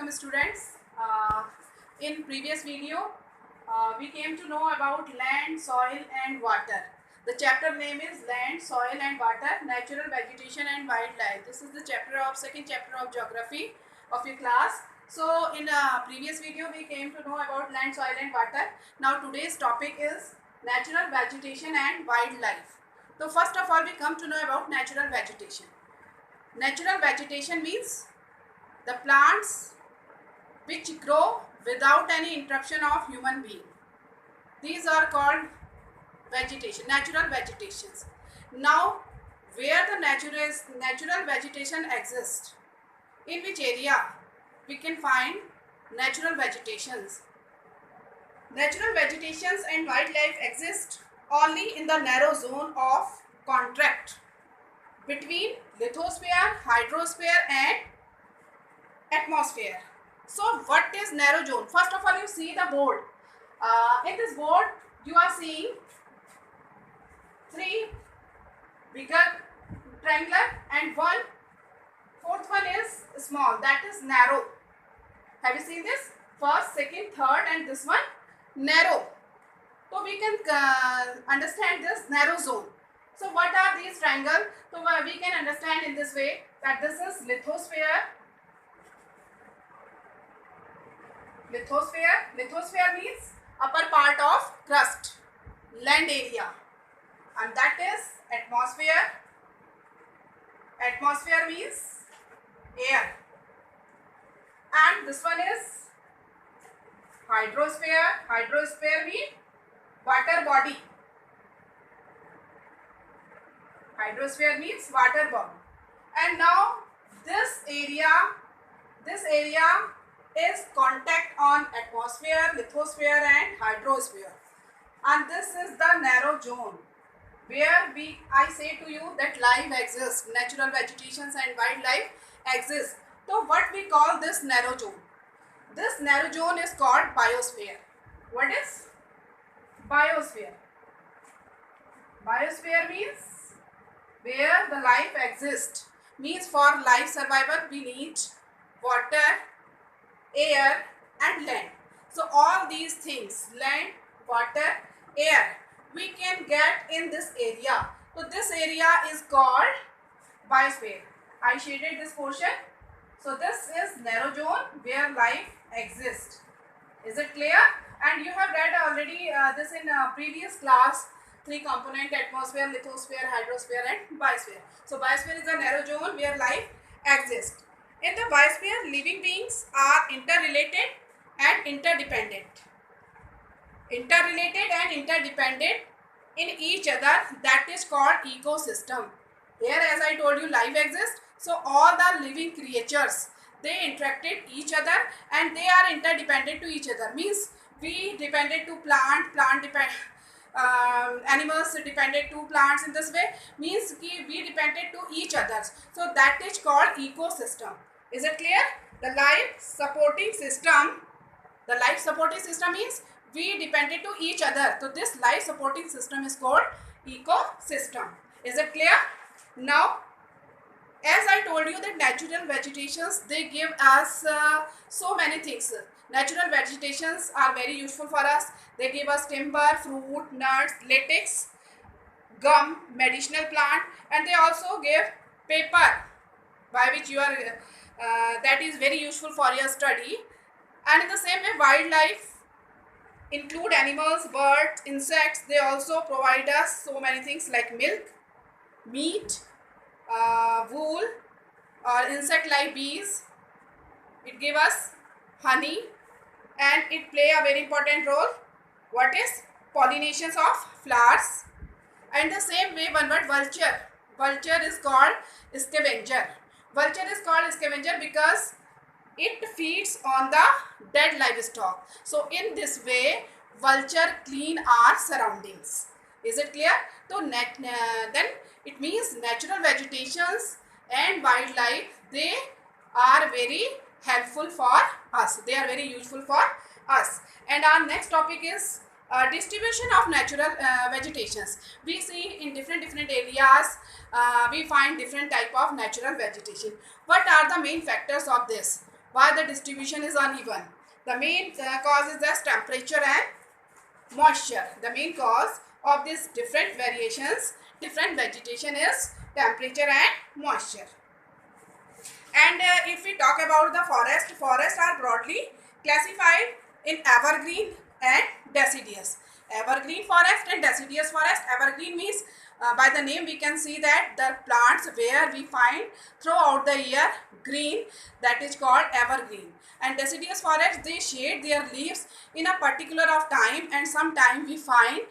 welcome students. In previous video, we came to know about land, soil and water. The chapter name is Land, Soil and Water, Natural Vegetation and Wildlife. This is the second chapter of geography of your class. So in previous video, we came to know about land, soil and water. Now today's topic is natural vegetation and wildlife. So first of all, we come to know about natural vegetation. Natural vegetation means the plants which grow without any interruption of human being. These are called vegetation, natural vegetations. Now, where the natural vegetation exists, in which area we can find natural vegetations. Natural vegetations and wildlife exist only in the narrow zone of contact between lithosphere, hydrosphere and atmosphere. So what is narrow zone? First of all, you see the board. In this board, you are seeing three bigger triangular and fourth one is small, that is narrow. Have you seen this? First, second, third and this one narrow. So we can understand this narrow zone. So what are these triangles? So we can understand in this way that this is lithosphere. Lithosphere means upper part of crust, land area, and that is atmosphere. Atmosphere means air, and this one is hydrosphere. Hydrosphere means water body. Hydrosphere means water body. And now this area is contact on atmosphere, lithosphere and hydrosphere. And this is the narrow zone where I say to you that life exists, natural vegetations and wildlife exist. So what we call this narrow zone? This narrow zone is called biosphere. What is biosphere? Biosphere means where the life exists. Means for life survival we need water, air and land. So all these things, land, water, air, we can get in this area. So this area is called biosphere. I shaded this portion. So this is narrow zone where life exists. Is it clear? And you have read already this in previous class. Three component: atmosphere, lithosphere, hydrosphere and biosphere. So biosphere is a narrow zone where life exists. In the biosphere, living beings are interrelated and interdependent. Interrelated and interdependent in each other, that is called ecosystem. Here, as I told you, life exists. So all the living creatures, they interacted each other and they are interdependent to each other. Means we depended to animals depended to plants. In this way means we depended to each other. So that is called ecosystem. Is it clear? The life supporting system means we depended to each other. So this life supporting system is called ecosystem. Is it clear? Now, as I told you that natural vegetations, they give us so many things. Natural vegetations are very useful for us. They give us timber, fruit, nuts, latex, gum, medicinal plant, and they also give paper, by which you are that is very useful for your study. And in the same way, wildlife include animals, birds, insects. They also provide us so many things like milk, meat, wool, or insect like bees. It gives us honey and it play a very important role. What is pollinations of flowers? And the same way, one word, vulture. Vulture is called scavenger. Vulture is called scavenger because it feeds on the dead livestock. So in this way, vulture clean our surroundings. Is it clear? So then it means natural vegetations and wildlife, they are very helpful for us. They are very useful for us. And our next topic is distribution of natural vegetations. We see in different areas we find different type of natural vegetation. What are the main factors of this? Why the distribution is uneven? The main cause is just temperature and moisture. The main cause of these different variations, different vegetation is temperature and moisture. And if we talk about the forest, forests are broadly classified in evergreen and deciduous. Evergreen forest and deciduous forest. Evergreen means by the name we can see that the plants where we find throughout the year green, that is called evergreen. And deciduous forest, they shade their leaves in a particular of time, and sometime we find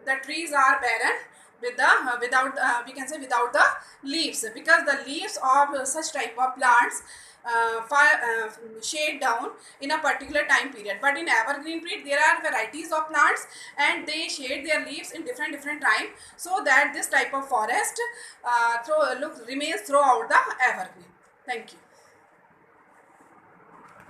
the trees are barren with the without we can say without the leaves, because the leaves of such type of plants shade down in a particular time period. But in evergreen period there are varieties of plants and they shade their leaves in different time, so that this type of forest remains throughout the evergreen. Thank you.